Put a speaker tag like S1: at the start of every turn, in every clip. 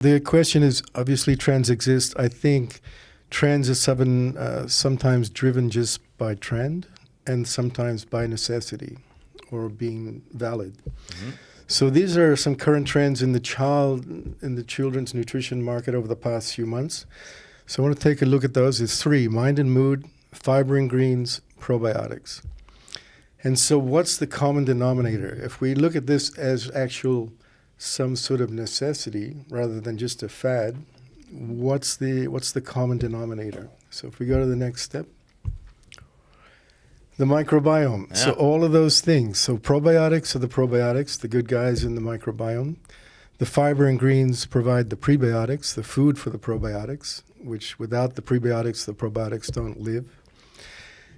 S1: The question is, obviously trends exist. I think trends are sometimes driven just by trend and sometimes by necessity or being valid. Mm-hmm. So these are some current trends in the children's nutrition market over the past few months. So I want to take a look at those. It's 3: mind and mood, fiber and greens, probiotics. And so what's the common denominator? If we look at this as some sort of necessity rather than just a fad, what's the common denominator? So if we go to the next step, the microbiome. Yeah. So all of those things. So probiotics are the probiotics, the good guys in the microbiome. The fiber and greens provide the prebiotics, the food for the probiotics, which without the prebiotics, the probiotics don't live.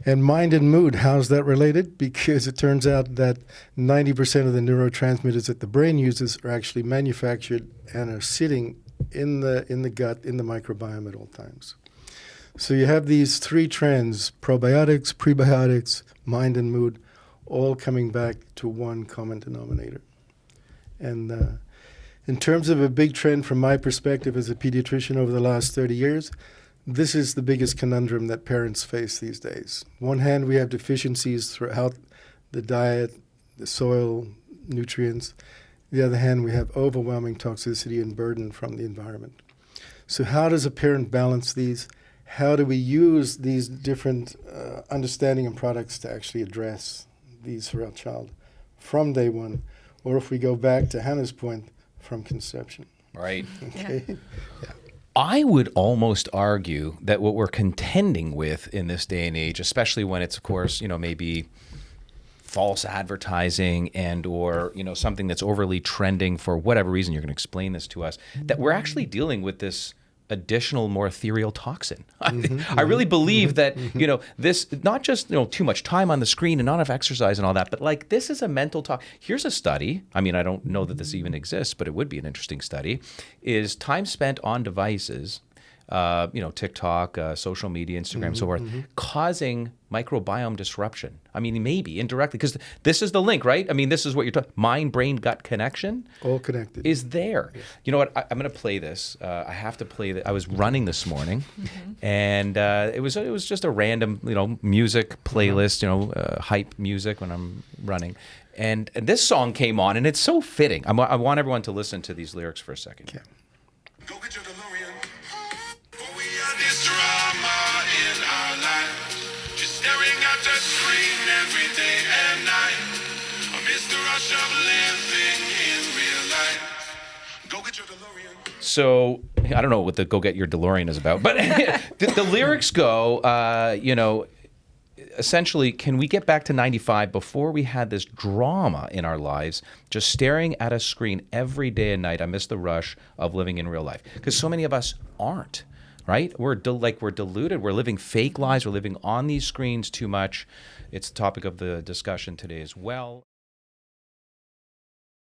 S1: And mind and mood, how's that related? Because it turns out that 90% of the neurotransmitters that the brain uses are actually manufactured and are sitting in the gut, in the microbiome at all times. So you have these 3 trends: probiotics, prebiotics, mind and mood, all coming back to one common denominator. And in terms of a big trend from my perspective as a pediatrician over the last 30 years, this is the biggest conundrum that parents face these days. One hand, we have deficiencies throughout the diet, the soil, nutrients. The other hand, we have overwhelming toxicity and burden from the environment. So how does a parent balance these? How do we use these different understanding and products to actually address these for our child from day one? Or if we go back to Hannah's point, from conception.
S2: Right.
S1: Okay.
S2: Yeah. I would almost argue that what we're contending with in this day and age, especially when it's, of course, maybe false advertising and or, something that's overly trending for whatever reason, you're going to explain this to us, that we're actually dealing with this additional, more ethereal toxin. I really believe that, this, not just, too much time on the screen and not enough exercise and all that, but this is a mental talk. Here's a study. I mean, I don't know that this even exists, but it would be an interesting study, is time spent on devices, TikTok, social media, Instagram, so forth, causing microbiome disruption. I mean, maybe indirectly, because this is the link, right? I mean, this is what you're talking, mind, brain, gut connection.
S1: All connected.
S2: Is there. Yeah. You know what? I'm going to play this. I have to play this. I was running this morning, and it was just a random, music playlist, hype music when I'm running. And this song came on, and it's so fitting. I want everyone to listen to these lyrics for a second.
S1: Okay.
S3: Go get your DeLorean. We are this drama in our lives. Just staring at the screen every day and night. I miss the rush of living in real life. Go get your DeLorean.
S2: So I don't know what the "Go Get Your DeLorean" is about, but the lyrics go, essentially, can we get back to 95 before we had this drama in our lives, just staring at a screen every day and night? I miss the rush of living in real life, because so many of us aren't, right? We're deluded. We're living fake lives. We're living on these screens too much. It's the topic of the discussion today as well.